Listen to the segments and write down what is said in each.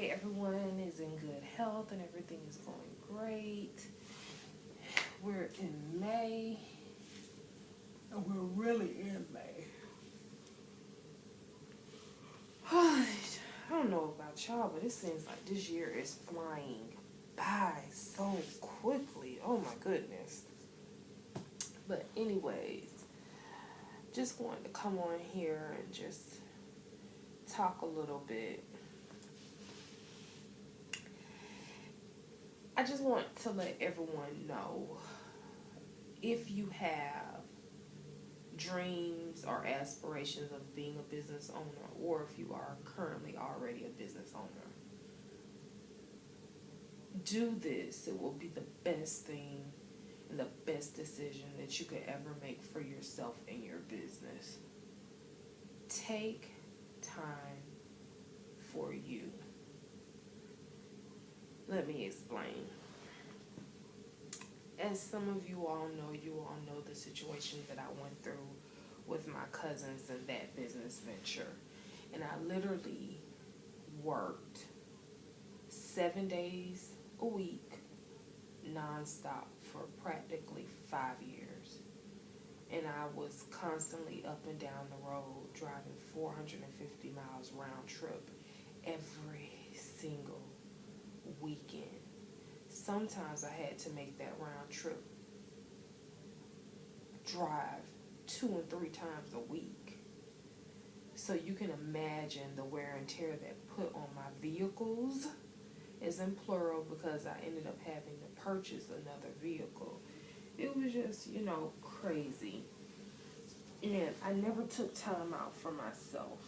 pray everyone is in good health and everything is going great. We're in May, and we're really in May. I don't know about y'all, but it seems like this year is flying by so quickly. Oh my goodness. But anyways, just wanted to come on here and just talk a little bit. I just want to let everyone know, if you have dreams or aspirations of being a business owner, or if you are currently already a business owner, do this. It will be the best thing and the best decision that you could ever make for yourself and your business. Take time for you. Let me explain. As some of you all know the situation that I went through with my cousins and that business venture. And I literally worked 7 days a week, nonstop, for practically 5 years. And I was constantly up and down the road, driving 450 miles round trip every single weekend. Sometimes I had to make that round trip drive 2 and 3 times a week. So you can imagine the wear and tear that put on my vehicles, is in plural, because I ended up having to purchase another vehicle. It was just, crazy. And I never took time out for myself.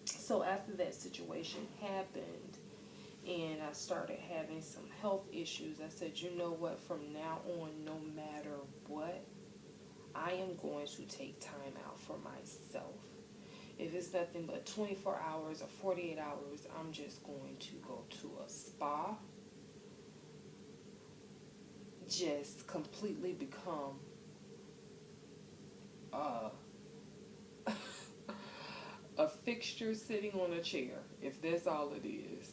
So after that situation happened, and I started having some health issues, I said, you know what, from now on, no matter what, I am going to take time out for myself. If it's nothing but 24 hours or 48 hours, I'm just going to go to a spa, just completely become a fixture sitting on a chair, if that's all it is,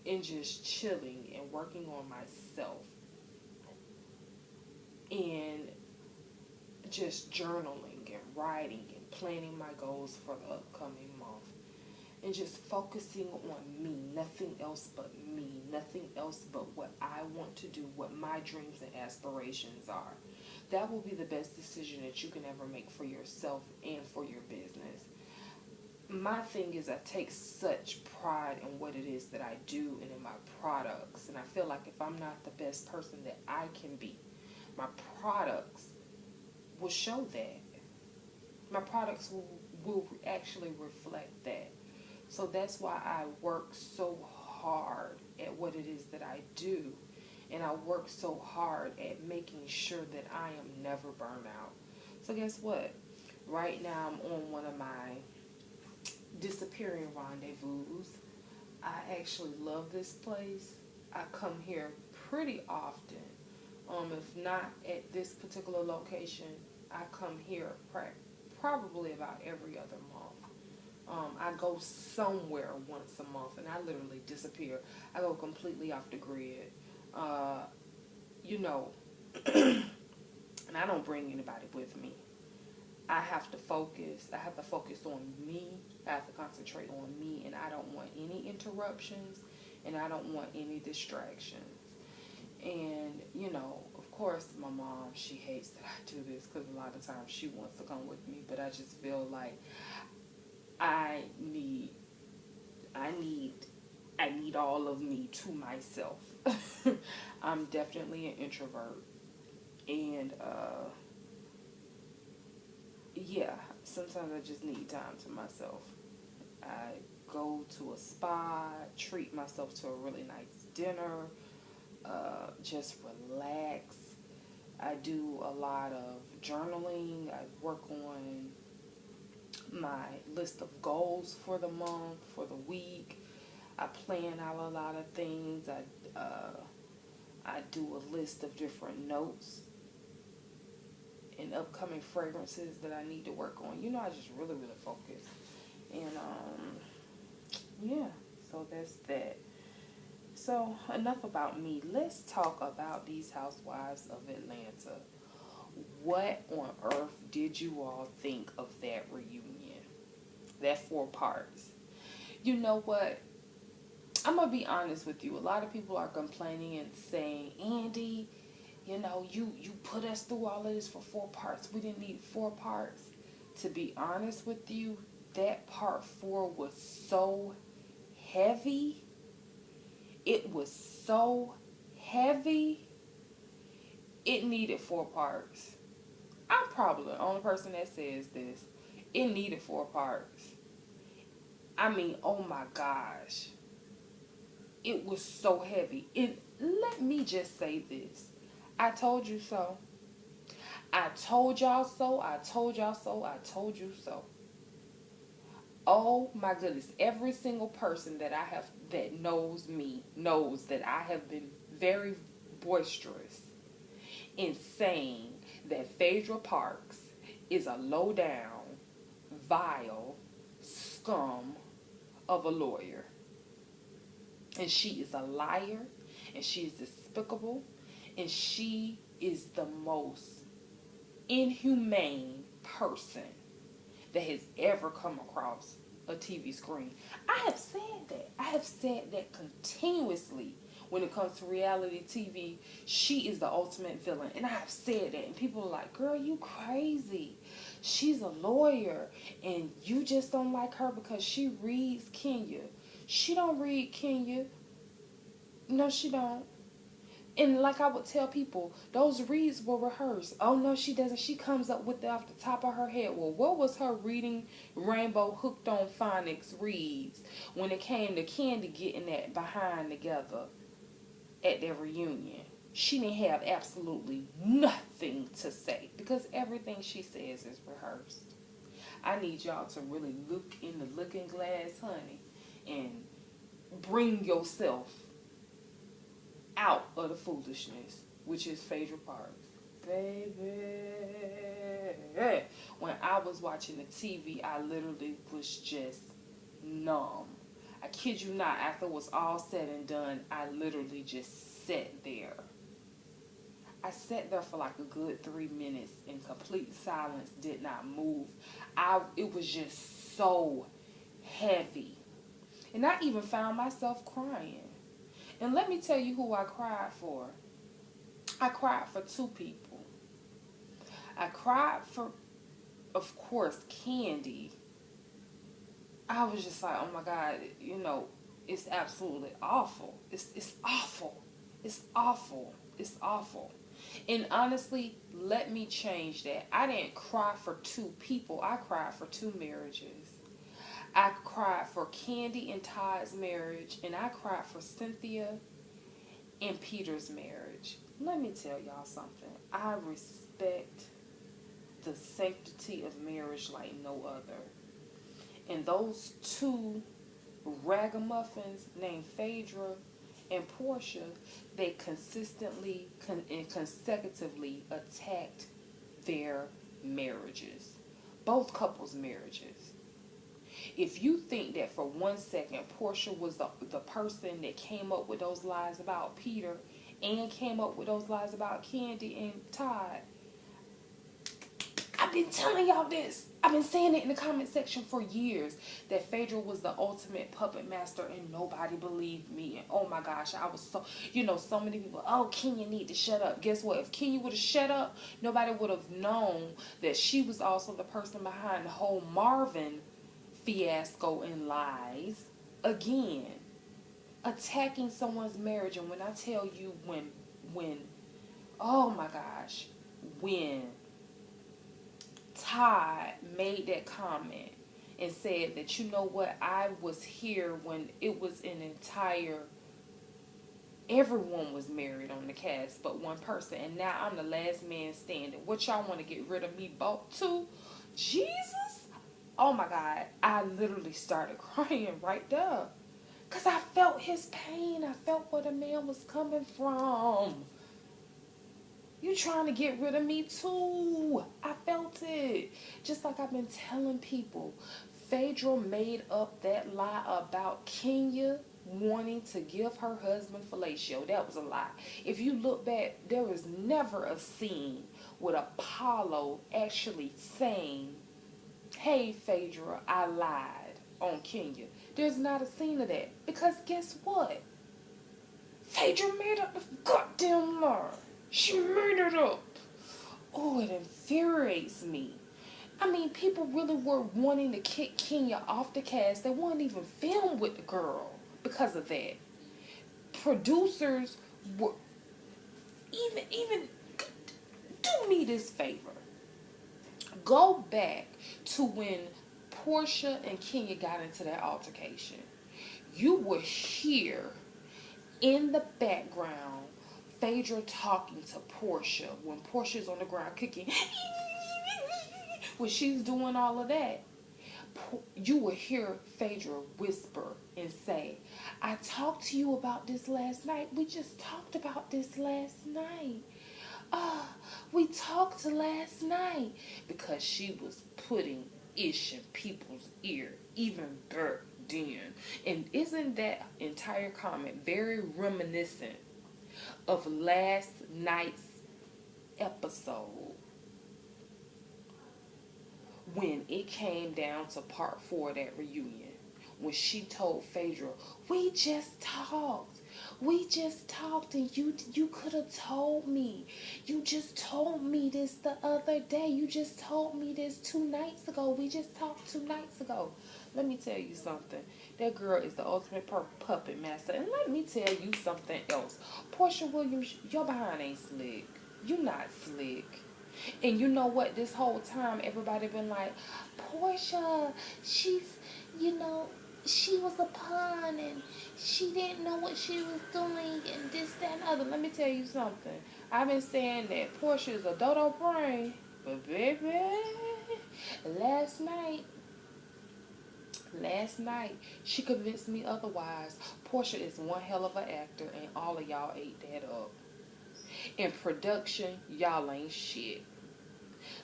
and just chilling and working on myself, and just journaling and writing and planning my goals for the upcoming month, and just focusing on me, nothing else but me, nothing else but what I want to do, what my dreams and aspirations are. That will be the best decision that you can ever make for yourself and for your business. My thing is, I take such pride in what it is that I do and in my products. And I feel like if I'm not the best person that I can be, my products will show that. My products will actually reflect that. So that's why I work so hard at what it is that I do. And I work so hard at making sure that I am never burned out. So guess what? Right now I'm on one of my disappearing rendezvous. I actually love this place. I come here pretty often. If not at this particular location, I come here probably about every other month. I go somewhere once a month, and I literally disappear. I go completely off the grid. And I don't bring anybody with me. I have to focus. I have to focus on me. I have to concentrate on me, and I don't want any interruptions, and I don't want any distractions. And, of course, my mom, she hates that I do this, because a lot of times she wants to come with me, but I just feel like I need all of me to myself. I'm definitely an introvert, and sometimes I just need time to myself. I go to a spa, treat myself to a really nice dinner, just relax. I do a lot of journaling. I work on my list of goals for the month, for the week. I plan out a lot of things. I do a list of different notes and upcoming fragrances that I need to work on. I just really, really focus. And, So that's that. So enough about me. Let's talk about these housewives of Atlanta. What on earth did you all think of that reunion? That 4 parts. You know what? I'm going to be honest with you. A lot of people are complaining and saying, Andy, you put us through all of this for 4 parts. We didn't need 4 parts. To be honest with you, that part 4 was so heavy. It was so heavy. It needed 4 parts. I'm probably the only person that says this. It needed 4 parts. I mean, oh my gosh. It was so heavy. Let me just say this. I told you so. I told y'all so. I told y'all so. I told you so. Oh my goodness. Every single person that knows me knows that I have been very boisterous in saying that Phadrea Parks is a low down, vile scum of a lawyer. And she is a liar, and she is despicable, and she is the most inhumane person that has ever come across a TV screen. I have said that. I have said that continuously when it comes to reality TV. She is the ultimate villain. And I have said that. And people are like, girl, you crazy. She's a lawyer. And you just don't like her because she reads Kenya. She don't read Kenya. No, she don't. And like I would tell people, those reads were rehearsed. Oh, no, she doesn't. She comes up with it off the top of her head. Well, what was her reading Rainbow Hooked on Phonics reads when it came to Candy getting that behind together at their reunion? She didn't have absolutely nothing to say because everything she says is rehearsed. I need y'all to really look in the looking glass, honey, and bring yourself out of the foolishness, which is Phadrea Parks. Baby. When I was watching the TV, I literally was just numb. I kid you not, after it was all said and done, I literally just sat there. I sat there for like a good 3 minutes in complete silence, did not move. It was just so heavy. And I even found myself crying. And let me tell you who I cried for. I cried for 2 people. I cried for, of course, Candy. I was just like, oh my God, it's absolutely awful. It's awful. It's awful. It's awful. And honestly, let me change that. I didn't cry for 2 people. I cried for 2 marriages. I cried for Candy and Todd's marriage, and I cried for Cynthia and Peter's marriage. Let me tell y'all something. I respect the sanctity of marriage like no other. And those 2 ragamuffins named Phadrea and Porsha, they consistently and consecutively attacked their marriages. Both couples' marriages. If you think that for 1 second Porsha was the person that came up with those lies about Peter and came up with those lies about Candy and Todd, I've been telling y'all this. I've been saying it in the comment section for years that Phadrea was the ultimate puppet master and nobody believed me. And oh my gosh, I was so many people, oh, Kenya need to shut up. Guess what? If Kenya would have shut up, nobody would have known that she was also the person behind the whole Marvin fiasco and lies. Again, attacking someone's marriage. And when I tell you when oh my gosh, when Todd made that comment and said that, you know what, I was here when it was an entire, everyone was married on the cast but one person, and now I'm the last man standing. What y'all want to get rid of me both too? Jesus? Oh my God, I literally started crying right there. Because I felt his pain. I felt where the man was coming from. You trying to get rid of me too. I felt it. Just like I've been telling people, Phadrea made up that lie about Kenya wanting to give her husband fellatio. That was a lie. If you look back, there was never a scene with Apollo actually saying, "Hey Phadrea, I lied on Kenya." There's not a scene of that. Because guess what? Phadrea made up the goddamn lie. She made it up. Oh, it infuriates me. I mean, people really were wanting to kick Kenya off the cast. They wouldn't even film with the girl because of that. Producers were even do me this favor. Go back to when Porsha and Kenya got into that altercation. You will hear in the background Phadrea talking to Porsha when Portia's on the ground kicking. When she's doing all of that, you will hear Phadrea whisper and say, "I talked to you about this last night. We just talked about this last night. We talked last night." Because she was putting ish in people's ear, even back then. And isn't that entire comment very reminiscent of last night's episode when it came down to part 4 of that reunion, when she told Phadrea, we just talked, and you could have told me. You just told me this the other day. You just told me this 2 nights ago. We just talked 2 nights ago. Let me tell you something. That girl is the ultimate puppet master. And let me tell you something else. Porsha Williams, your behind ain't slick. You not slick. And you know what? This whole time, everybody been like, Porsha, she's, she was a pawn and she didn't know what she was doing and this, that, and other. Let me tell you something. I've been saying that Porsha is a dodo brain. But baby, last night, she convinced me otherwise. Porsha is one hell of an actor and all of y'all ate that up. In production, y'all ain't shit.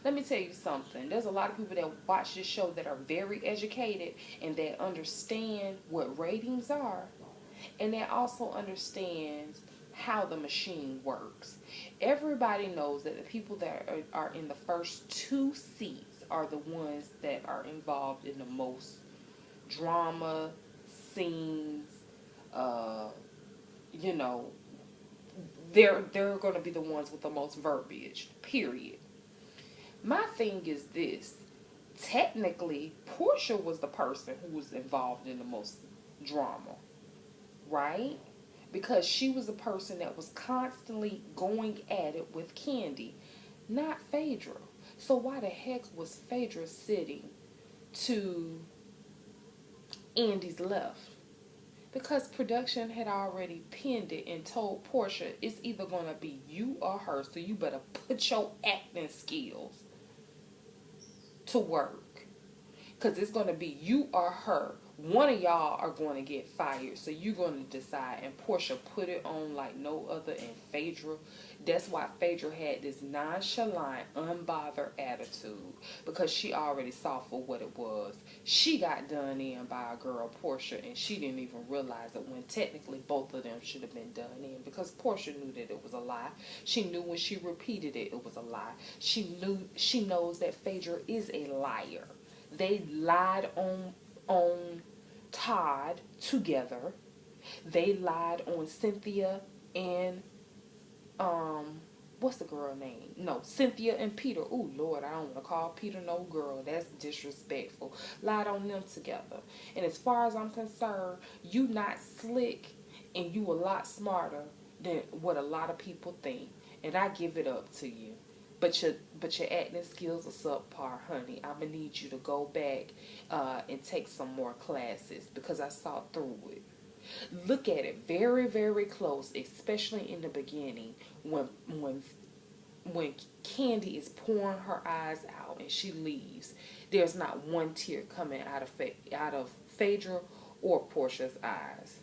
Let me tell you something. There's a lot of people that watch this show that are very educated and that understand what ratings are, and that also understands how the machine works. Everybody knows that the people that are in the first 2 seats are the ones that are involved in the most drama, scenes, they're going to be the ones with the most verbiage, period. My thing is this. Technically, Porsha was the person who was involved in the most drama, right? Because she was the person that was constantly going at it with Candy, not Phadrea. So why the heck was Phadrea sitting to Andy's left? Because production had already pinned it and told Porsha it's either going to be you or her, so you better put your acting skills to work. Because it's going to be you or her. One of y'all are going to get fired, so you're going to decide. And Porsha put it on like no other, and Phadrea. That's why Phadrea had this nonchalant, unbothered attitude, because she already saw for what it was. She got done in by a girl, Porsha, and she didn't even realize it when technically both of them should have been done in, because Porsha knew that it was a lie. She knew when she repeated it, it was a lie. She knows that Phadrea is a liar. They lied on Todd together. They lied on Cynthia and what's the girl name? No, Cynthia and Peter. Oh Lord, I don't want to call Peter no girl. That's disrespectful. Lied on them together. And as far as I'm concerned, you not slick and you a lot smarter than what a lot of people think. And I give it up to you. But your acting skills are subpar, honey. I'm going to need you to go back and take some more classes, because I saw through it. Look at it very, very close, especially in the beginning when Candy is pouring her eyes out and she leaves. There's not one tear coming out of Phadrea or Porsha's eyes.